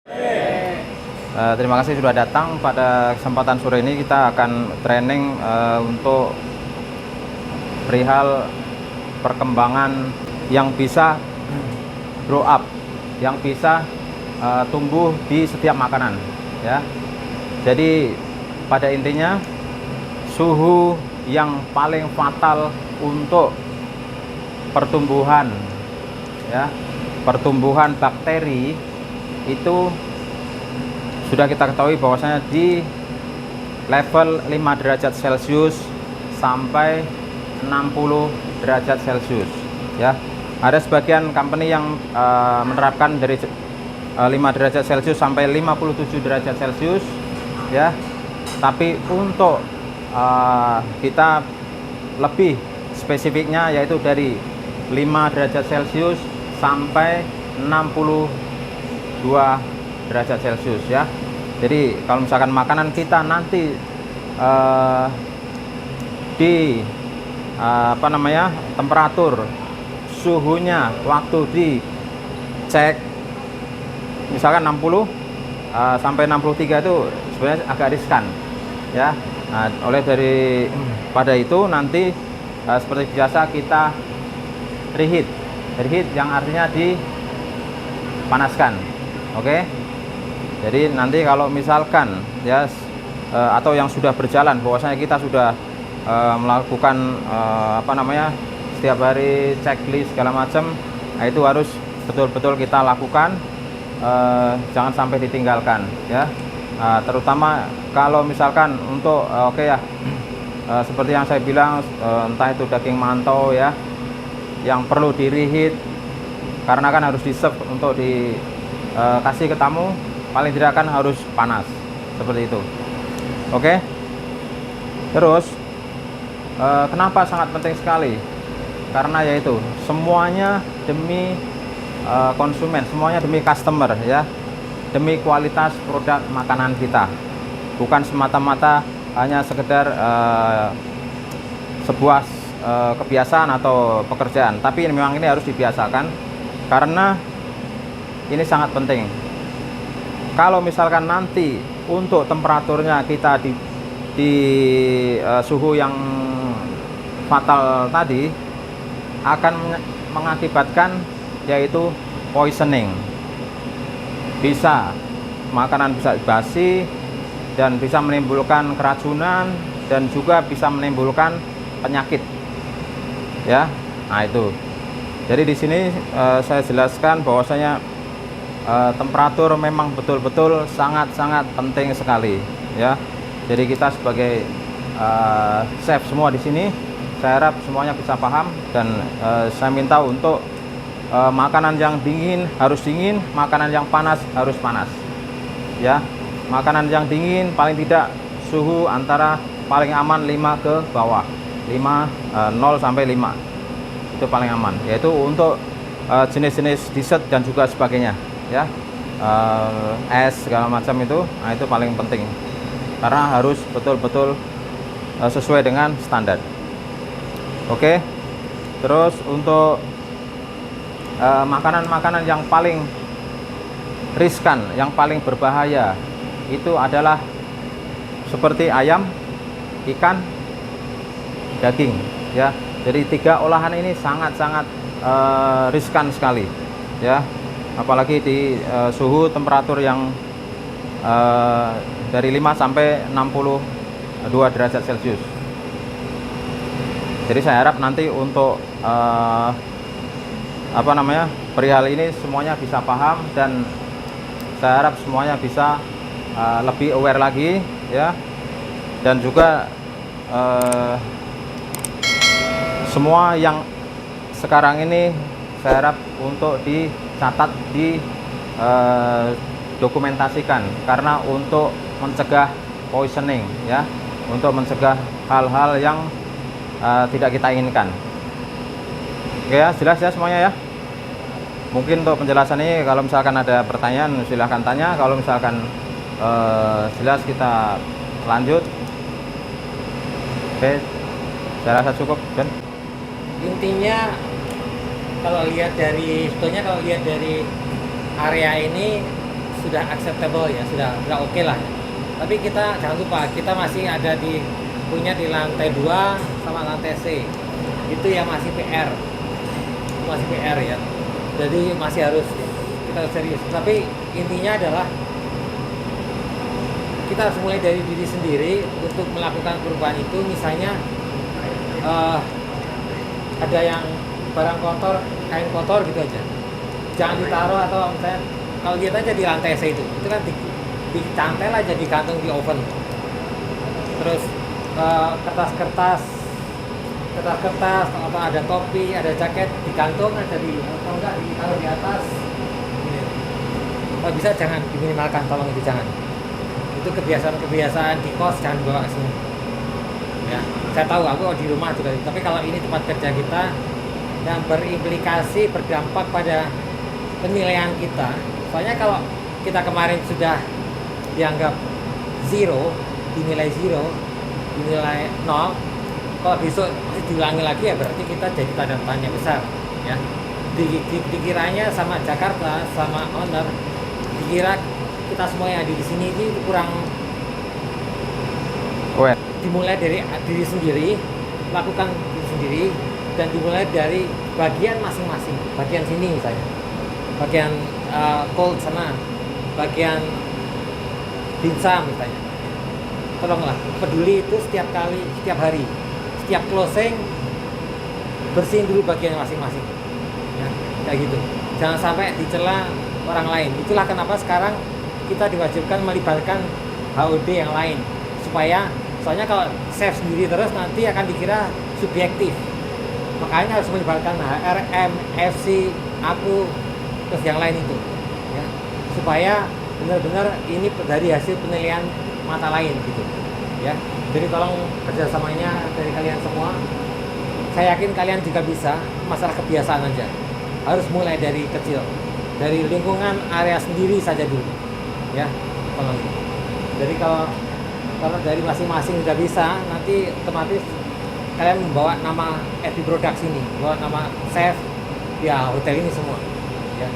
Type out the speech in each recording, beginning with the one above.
Terima kasih sudah datang. Pada kesempatan sore ini kita akan training untuk perihal perkembangan yang bisa grow up, yang bisa tumbuh di setiap makanan, ya. Jadi pada intinya suhu yang paling fatal untuk pertumbuhan, ya, pertumbuhan bakteri itu sudah kita ketahui bahwasanya di level 5 derajat Celcius sampai 60 derajat Celcius, ya. Ada sebagian company yang menerapkan dari 5 derajat Celcius sampai 57 derajat Celcius, ya. Tapi untuk kita lebih spesifiknya yaitu dari 5 derajat Celcius sampai 62 derajat Celcius, ya. Jadi kalau misalkan makanan kita nanti di temperatur suhunya waktu dicek misalkan 60 sampai 63 itu sebenarnya agak riskan, ya. Nah, oleh pada itu nanti seperti biasa kita reheat yang artinya dipanaskan. Oke. Jadi nanti kalau misalkan ya atau yang sudah berjalan bahwasanya kita sudah melakukan setiap hari checklist segala macam, nah itu harus betul-betul kita lakukan, jangan sampai ditinggalkan, ya. Terutama kalau misalkan untuk seperti yang saya bilang, entah itu daging mantau, ya, yang perlu di reheat karena kan harus di serve untuk dikasih ke tamu, paling tidak kan harus panas seperti itu. Oke. Terus kenapa sangat penting sekali? Karena yaitu semuanya demi konsumen, semuanya demi customer, ya, demi kualitas produk makanan kita, bukan semata-mata hanya sekedar sebuah kebiasaan atau pekerjaan, tapi memang ini harus dibiasakan karena ini sangat penting. Kalau misalkan nanti untuk temperaturnya kita di suhu yang fatal tadi, akan mengakibatkan yaitu poisoning. Makanan bisa basi dan bisa menimbulkan keracunan dan juga bisa menimbulkan penyakit, ya. Nah itu. Jadi di sini saya jelaskan bahwasanya temperatur memang betul-betul sangat-sangat penting sekali, ya. Jadi kita sebagai chef semua di sini, saya harap semuanya bisa paham dan saya minta untuk makanan yang dingin harus dingin, makanan yang panas harus panas, ya. Makanan yang dingin paling tidak suhu antara paling aman 5 ke bawah, 0 sampai 5 itu paling aman, yaitu untuk jenis-jenis dessert dan juga sebagainya, ya. Es segala macam itu, nah itu paling penting karena harus betul-betul sesuai dengan standar. Oke. Terus untuk makanan-makanan yang paling riskan, yang paling berbahaya itu adalah seperti ayam, ikan, daging, ya. Jadi 3 olahan ini sangat-sangat riskan sekali, ya. Apalagi di suhu temperatur yang dari 5 sampai 62 derajat Celcius. Jadi saya harap nanti untuk perihal ini semuanya bisa paham dan saya harap semuanya bisa lebih aware lagi, ya. Dan juga semua yang sekarang ini saya harap untuk dicatat, dokumentasikan karena untuk mencegah poisoning, ya, untuk mencegah hal-hal yang tidak kita inginkan. Oke, ya, jelas ya semuanya, ya. Mungkin untuk penjelasan ini kalau misalkan ada pertanyaan silahkan tanya, kalau misalkan jelas kita lanjut. Oke, saya rasa cukup, Ben. Intinya kalau lihat dari area ini sudah acceptable ya, sudah oke lah ya. Tapi kita jangan lupa kita masih ada punya di lantai 2 sama lantai C. Itu yang masih PR. Masih PR ya. Jadi masih harus kita serius. Tapi intinya adalah kita harus mulai dari diri sendiri untuk melakukan perubahan itu. Misalnya ada yang barang kotor, kain kotor gitu aja, jangan ditaruh, atau misalnya kalau lihat aja di lantai C itu kan dicantel aja, digantung di oven. Terus kertas-kertas atau ada topi, ada jaket digantung aja atau enggak ditaruh di atas. Kalau bisa jangan diminimalkan, tolong itu jangan. Itu kebiasaan di kos jangan bawa ke sini. Ya, saya tahu aku di rumah juga, tapi kalau ini tempat kerja kita yang berimplikasi, berdampak pada penilaian kita. Soalnya kalau kita kemarin sudah dianggap zero, dinilai 0, kalau besok diulangi lagi ya berarti kita jadi tanda tanya besar ya. Dikiranya sama Jakarta, sama owner, dikira kita semua yang ada di sini ini kurang. Dimulai dari diri sendiri, lakukan diri sendiri, dan dimulai dari bagian masing-masing. Bagian sini misalnya, bagian cold sana, bagian dimsum misalnya. Tolonglah peduli itu setiap hari, setiap closing bersihin dulu bagian masing-masing ya, kayak gitu. Jangan sampai dicela orang lain. Itulah kenapa sekarang kita diwajibkan melibatkan HOD yang lain, soalnya kalau chef sendiri terus nanti akan dikira subjektif. Makanya harus melibatkan HRM, FC, aku, terus yang lain itu ya, supaya benar-benar ini dari hasil penilaian mata lain gitu ya. Jadi tolong kerjasamanya dari kalian semua. Saya yakin kalian juga bisa. Masalah kebiasaan aja, harus mulai dari kecil, dari lingkungan area sendiri saja dulu ya, tolong. Jadi kalau dari masing-masing udah bisa, nanti otomatis kalian membawa nama FB Product ini, bawa nama chef ya hotel ini semua ya.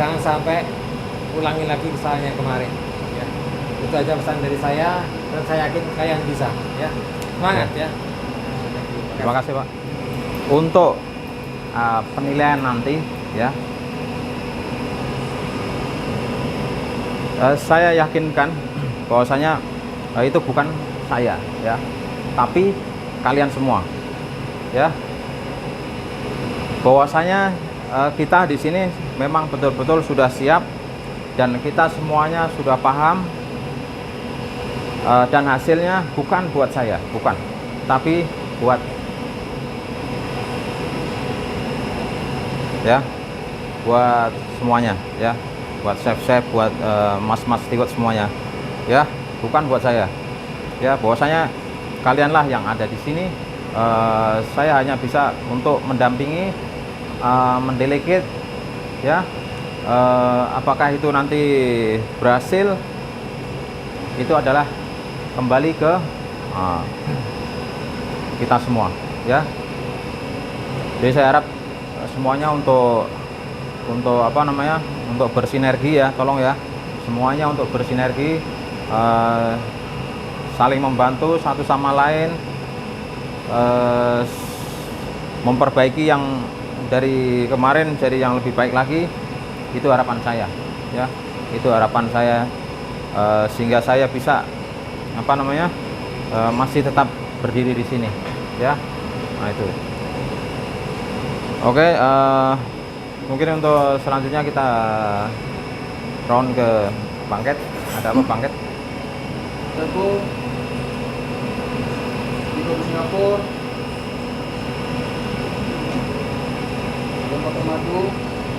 Jangan sampai ulangi lagi misalnya kemarin ya. Itu aja pesan dari saya, dan saya yakin kalian bisa ya. Semangat ya. Terima kasih Pak. Untuk penilaian nanti ya, saya yakinkan bahwasanya itu bukan saya ya, tapi kalian semua ya. Bahwasanya kita di sini memang betul-betul sudah siap, dan kita semuanya sudah paham, dan hasilnya bukan buat saya, bukan, tapi buat ya, buat semuanya ya, buat chef-chef, buat mas-mas steward semuanya ya, bukan buat saya ya. Bahwasanya kalianlah yang ada di sini, saya hanya bisa untuk mendampingi, mendelegate ya. Apakah itu nanti berhasil, itu adalah kembali ke kita semua ya. Jadi saya harap semuanya untuk apa namanya, untuk bersinergi ya, tolong ya, semuanya untuk bersinergi, saling membantu satu sama lain, memperbaiki yang dari kemarin jadi yang lebih baik lagi. Itu harapan saya ya, itu harapan saya, sehingga saya bisa apa namanya, masih tetap berdiri di sini ya. Nah itu oke. Mungkin untuk selanjutnya kita round ke Bangket. Ada apa Bangket? Aku di Singapura, tempat madu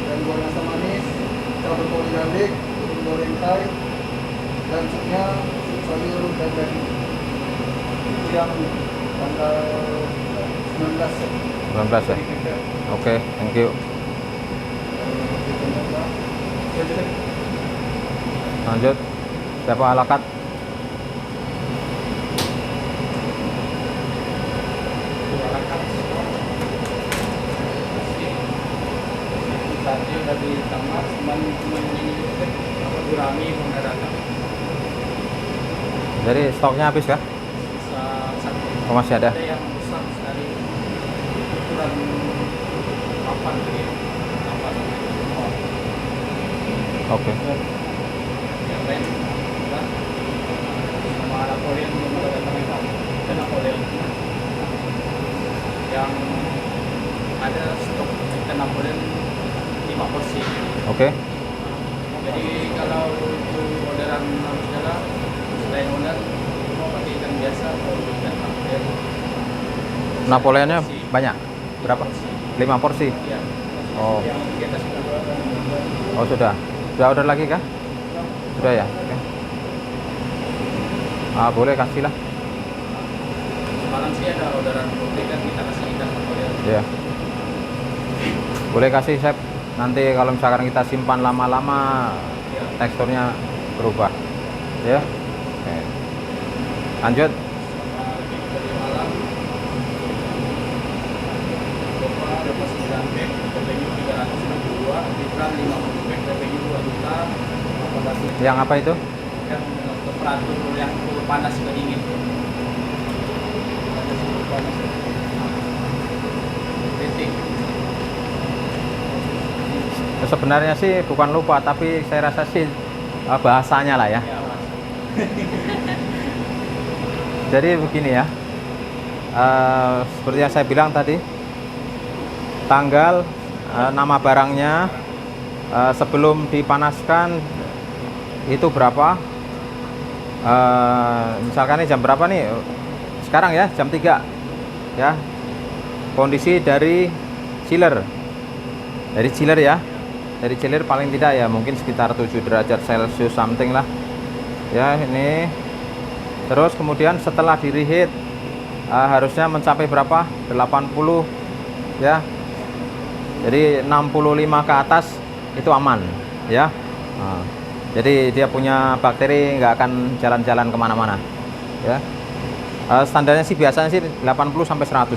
dan goreng asam manis, cabai koli garlic, goreng Thai, dan supnya sup sayur dan daging. Yang tanggal 19 ya. 19 ya. Oke, thank you. Lanjut, siapa alakat? Tadi udah di kamar, cuman ini dikit, apa gurami mendadak. Jadi stoknya habis kah? Bisa satu. Oh, masih ada? Ada yang besar sekali, ukuran papan gitu. Papan. Oke. Yang lain, udah. Sama Napoleon belum ada datang yang kamu. Itu Napoleon. Yang ada stok ikan Napoleon 5 porsi. Oke. Jadi kalau itu orderan segala selain order mau pakai ikan biasa atau ikan Napoleon. Napoleonnya Porsi. banyak. Berapa? 5 porsi. Iya. Oh. Yang di atas itu. Oh, sudah. Sudah order lagi kah? Sudah ya? Oke. Boleh kasih lah. Semalam sih ada orderan putih kan kita kasih ikan Napoleon. Ya. Boleh kasih, Chef. Nanti kalau misalkan kita simpan lama-lama Iya. teksturnya berubah. Ya. Oke. Lanjut. Sama lebih dari malam. Coba dapat 9 pack, revenue 362, Bitran 50 pack, revenue 2 juta. 18 Yang apa itu? yang temperatur yang panas ke dingin. Ada suhu panas. Titik. Sebenarnya sih bukan lupa, tapi saya rasa sih bahasanya lah ya. Ya, Mas. Jadi begini ya, seperti yang saya bilang tadi, tanggal, nama barangnya, sebelum dipanaskan itu berapa, misalkan ini jam berapa nih, sekarang ya jam 3 ya, kondisi dari chiller ya, dari chiller paling tidak ya mungkin sekitar 7 derajat Celcius something lah ya ini. Terus kemudian setelah di reheat harusnya mencapai berapa, 80 ya, jadi 65 ke atas itu aman ya. Jadi dia punya bakteri nggak akan jalan-jalan kemana-mana ya. Standarnya sih biasanya sih 80 sampai 100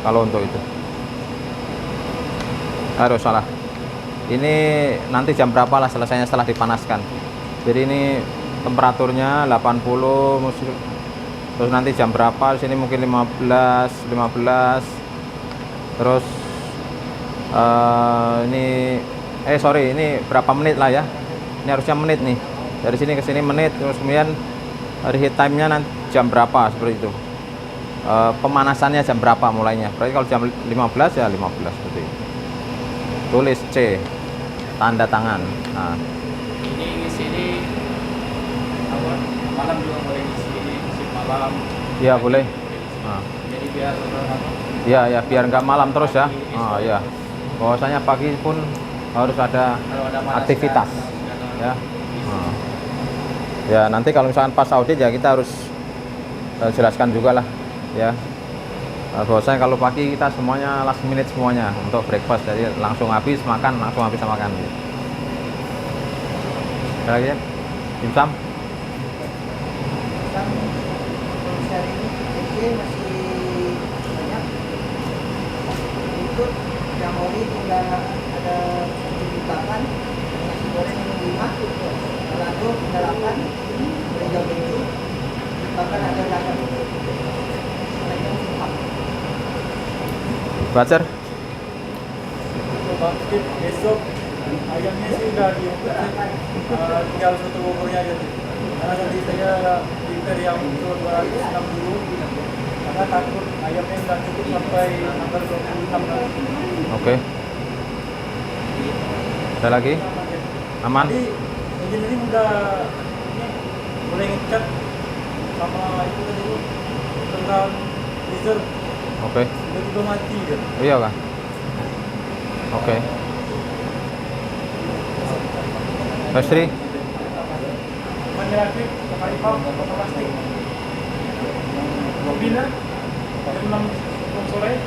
kalau untuk itu. Aduh, salah. Ini nanti jam berapa lah selesainya setelah dipanaskan. Jadi ini temperaturnya 80, terus nanti jam berapa di sini mungkin 15. Terus ini berapa menit lah ya. Ini harusnya menit nih. Dari sini ke sini menit, terus kemudian reheat time-nya nanti jam berapa seperti itu. Pemanasannya jam berapa mulainya. Berarti kalau jam 15 ya 15 seperti itu. Tulis C, tanda tangan. Nah, Ini sini apa? Malam juga boleh ngisi malam. iya boleh. Nah, Jadi biar apa? ya biar nggak malam terus ya. Ya. Bahwasanya pagi pun harus ada Kalau ada panas aktivitas kan, ya. Ya nanti kalau misalkan pas audit ya kita harus jelaskan juga lah ya. Bahwasanya kalau pagi kita semuanya last minute semuanya untuk breakfast, jadi langsung habis makan. Ada lagi ya? Dimsum? Kan kondisi hari ini DC masih banyak. Untuk yang oli tinggal ada 7 jutaan, nasi goreng yang 5, balado tinggal 8, hijau keju, bahkan ada 8. Selainnya masih 4. Bacer? Coba besok ayamnya sih udah tinggal satu buburnya aja sih. Karena tadi saya prepare yang untuk 260 karena takut ayamnya nggak cukup sampai tanggal 26 nanti. Oke. Ada lagi? Aman? Jadi engineering udah ini boleh ngecat sama itu tadi tuh tentang freezer Oke. tiba-tiba mati dia. Iya kah? Oke. Pastry? Menyerapin pakai pump atau plastik. Mobilnya jam 6 sore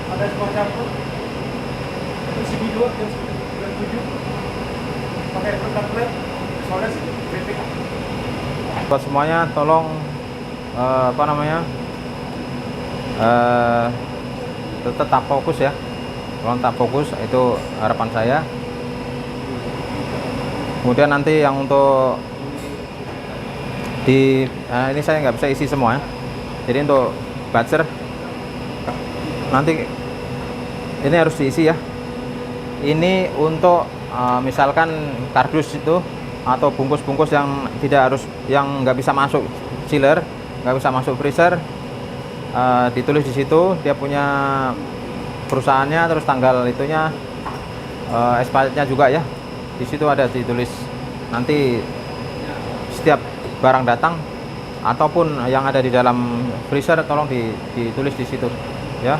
ada sebuah campur itu CB2 jam 9:07 pakai tablet soalnya sih BPK. Buat semuanya tolong tetap fokus ya. Kalau tak fokus itu harapan saya. Kemudian nanti yang untuk di ini saya nggak bisa isi semua ya. Jadi untuk buzzer nanti ini harus diisi ya. Ini untuk misalkan kardus itu atau bungkus-bungkus yang tidak harus, yang nggak bisa masuk chiller, nggak bisa masuk freezer, ditulis di situ dia punya perusahaannya, terus tanggal itunya, expirednya juga ya. Di situ ada ditulis. Nanti setiap barang datang ataupun yang ada di dalam freezer tolong ditulis di situ ya.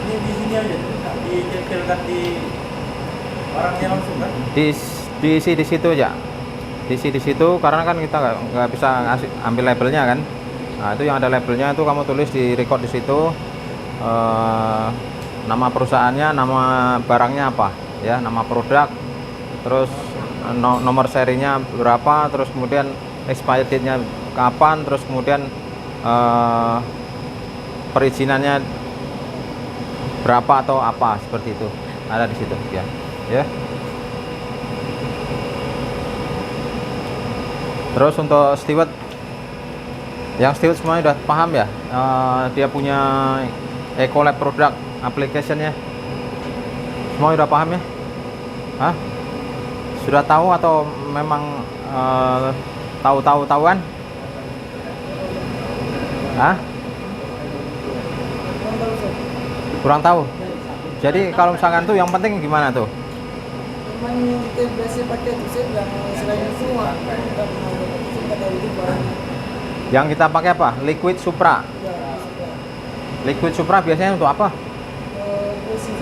Ini di sini aja, ditempelkan di barangnya langsung kan? Diisi di situ aja. Diisi di situ karena kan kita nggak bisa ngasih ambil labelnya kan. Nah, itu yang ada labelnya itu kamu tulis, di record di situ, nama perusahaannya, nama barangnya apa ya, nama produk, terus nomor serinya berapa, terus kemudian expired date-nya kapan, terus kemudian perizinannya berapa atau apa, seperti itu ada di situ ya. Ya. Terus untuk steward, yang steward semuanya udah paham ya, dia punya Ecolab produk application-nya, semua udah paham ya? Hah? Sudah tahu atau memang tahu-tahuan? Hah? Kurang tahu. Jadi kalau misalkan tuh yang penting gimana tuh? Memang kita biasa pakai tuset yang selain semua kita pernah kita dari itu barangnya. Yang kita pakai apa? Liquid Supra. Ya, sudah. Liquid Supra biasanya untuk apa? Bersih.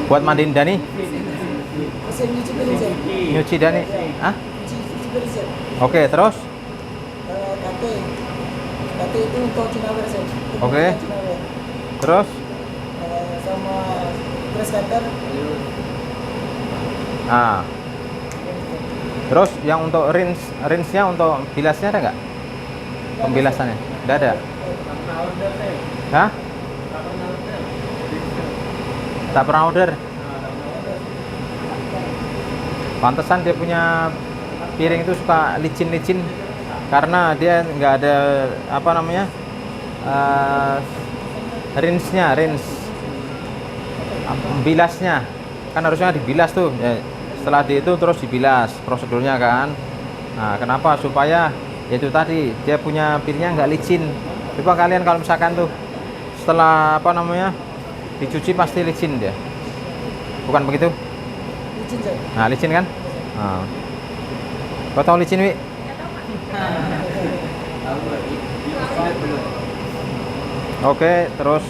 Buat mandiin Dani? Bersih nyuci piring. Nyuci Dani? Hah? Cuci piring. Oke, terus? KT itu untuk Cinaware sih. Oke. Terus? Sama press cutter. Nah. Terus yang untuk rinse-nya, untuk bilasnya ada nggak? Pembilasannya? Nggak ada? Hah? Tak pernah order? Pantesan dia punya piring itu suka licin-licin, karena dia nggak ada apa namanya, rinse-nya, bilasnya kan harusnya dibilas tuh ya. Setelah itu terus dibilas prosedurnya kan. Nah, kenapa? Supaya itu tadi dia punya piringnya nggak licin. Coba kalian kalau misalkan tuh setelah apa namanya dicuci pasti licin dia, bukan begitu? Licin sih. Nah, licin kan? Nah. Kau tahu licin, Wi? Oke, terus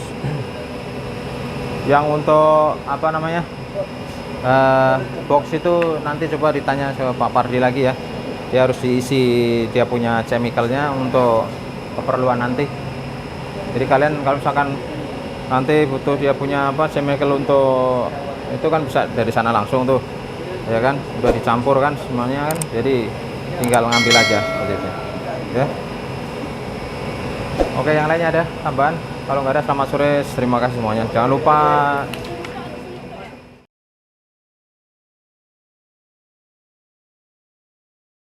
yang untuk apa namanya, box itu nanti coba ditanya ke Pak Pardi lagi ya. Dia harus diisi, dia punya chemicalnya untuk keperluan nanti. Jadi kalian kalau misalkan nanti butuh dia punya apa chemical untuk itu kan bisa dari sana langsung tuh, ya kan, udah dicampur kan semuanya kan, jadi tinggal ngambil aja seperti itu ya. Oke, yang lainnya ada tambahan? Kalau nggak ada, selamat sore, terima kasih semuanya. Jangan lupa